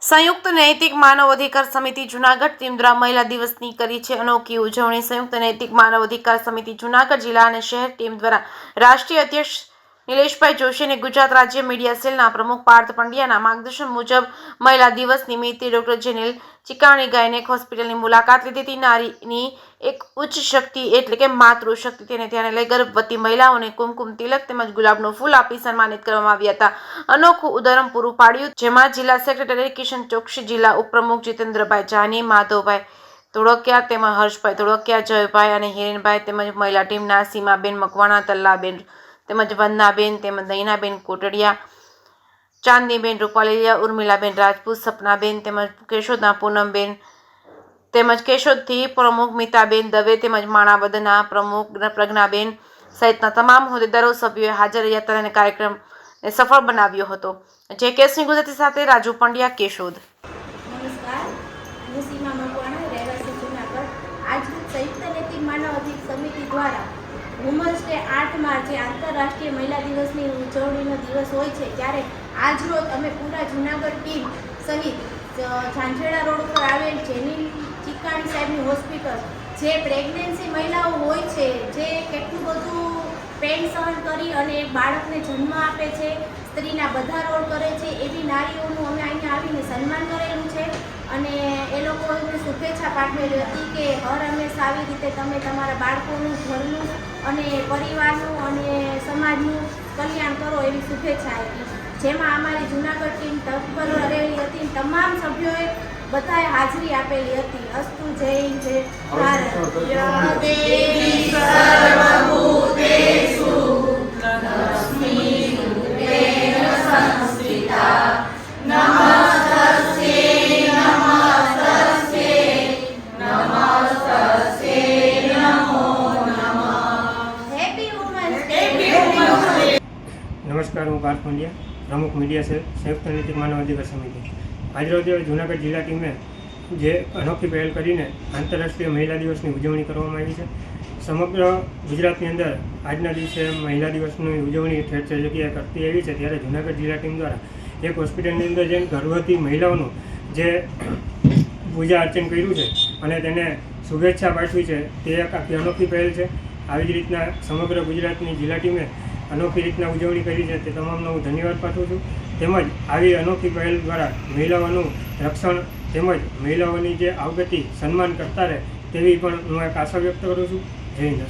સંયુક્ત નૈતિક માનવ અધિકાર સમિતિ જૂનાગઢ ટીમ દ્વારા મહિલા દિવસની કરી છે અનોખી ઉજવણી। સંયુક્ત નૈતિક માનવ અધિકાર સમિતિ જૂનાગઢ જિલ્લા અને શહેર ટીમ દ્વારા રાષ્ટ્રીય અધ્યક્ષ નિલેશભાઈ જોશી અને ગુજરાત રાજ્ય મીડિયા સેલના પ્રમુખ પાર્થ પંડ્યાના માર્ગદર્શન મુજબ મહિલા દિવસ નિમિત્તે ડોક્ટર જેનિલ ચિકાણી ગાયનેક હોસ્પિટલની મુલાકાત લીધી હતી। નારીની એક ઉચ્ચ શક્તિ એટલે કે માતૃશક્તિ તેને ધ્યાને લઈ ગર્ભવતી મહિલાઓને કુમકુમ તિલક તેમજ ગુલાબનું ફૂલ આપી સન્માનિત કરવામાં આવ્યા હતા। અનોખું ઉદાહરણ પૂરું પાડ્યું, જેમાં જિલ્લા સેક્રેટરી કિશન ચોકસી, જિલ્લા ઉપપ્રમુખ જીતેન્દ્રભાઈ જાની, માધવભાઈ ધોળકિયા તેમજ હર્ષભાઈ ધોળકિયા, જયભાઈ અને હિરેનભાઈ તેમજ મહિલા ટીમના સીમાબેન મકવાણા, તલ્લાબેન તેમજ વંદનાબેન તેમજ દૈનાબેન કોટડિયા, ચાંદનીબેન રૂપાલીયા, ઉર્મિલાબેન રાજપૂત, સપનાબેન તેમજ કેશોદના પૂનમબેન તેમજ કેશોદથી પ્રમુખ મિતાબેન દવે તેમજ માણાવદરના પ્રમુખ પ્રજ્ઞાબેન સહિતના તમામ હોદ્દેદારો સભ્યોએ હાજર રહ્યા હતા અને કાર્યક્રમને સફળ બનાવ્યો હતો। જે કેસની ગુજરાતી સાથે રાજુ પંડ્યા, કેશોદ। નમસ્કાર, હું સીમા મકવાણા, રહેવાસી જૂનાગઢ। આજ સંયુક્ત નૈતિક માનવ અધિકાર સમિતિ દ્વારા વુમન્સ ડે 8 માર્ચે આંતરરાષ્ટ્રીય મહિલા દિવસની ઉજવણીનો દિવસ હોય છે, ત્યારે આજ રોજ અમે પૂરા જૂનાગઢ ટીમ સહિત ઝાંઝેડા રોડ ઉપર આવેલ જેનિલ ચિકાણી સાહેબની હોસ્પિટલ, જે પ્રેગ્નન્સી મહિલાઓ હોય છે, જે કેટલું બધું પેન સહન કરી અને એક બાળકને જન્મ આપે છે, સ્ત્રીના બધા રોલ કરે છે, એવી નારીઓનું અમે અહીંયા આવીને સન્માન કરેલું છે અને એ લોકોને શુભેચ્છા પાઠવેલી હતી કે હર હંમેશા આવી રીતે તમે તમારા બાળકોનું, ઘરનું અને પરિવારનું અને સમાજનું કલ્યાણ કરો એવી શુભેચ્છા આપી, જેમાં અમારી જૂનાગઢ ટીમ તત્પર રહેલી હતી। તમામ સભ્યોએ બધાએ હાજરી આપેલી હતી। અસ્તુ, જય હિન્દ, જય ભારત। દેવી સર્વભૂતેષુ લક્ષ્મીરૂપેણ સંસ્થિતા નમસ્તસ્યૈ નમો નમઃ। Happy women's day. નમસ્કાર, હું પાર્થ પંડ્યા, પ્રમુખ મીડિયા સેલ, સંયુક્ત નૈતિક માનવ અધિકાર સમિતિ। આજરોજ જૂનાગઢ જિલ્લા ટીમે જે અનોખી પહેલ કરીને આંતરરાષ્ટ્રીય મહિલા દિવસની ઉજવણી કરવામાં આવી છે। સમગ્ર ગુજરાતની અંદર આજના દિવસે મહિલા દિવસની ઉજવણી ઠેર ઠેર જગ્યાએ કરતી આવી છે, ત્યારે જૂનાગઢ જિલ્લા ટીમ દ્વારા એક હોસ્પિટલની અંદર જઈને ગર્ભવતી મહિલાઓનું જે પૂજા અર્ચન કર્યું છે અને તેને શુભેચ્છા પાઠવી છે, તે એક આખી અનોખી પહેલ છે। આવી જ રીતના સમગ્ર ગુજરાતની જિલ્લા ટીમે અનોખી રીતના ઉજવણી કરી છે, તે તમામનો હું ધન્યવાદ પાઠવું છું। તેમજ આવી અનોખી પહેલ દ્વારા મહિલાઓનું રક્ષણ તેમજ મહિલાઓની જે અવગતિ સન્માન કરતા રહે તેવી પણ હું એક આશા વ્યક્ત કરું છું। જય હિન્દ।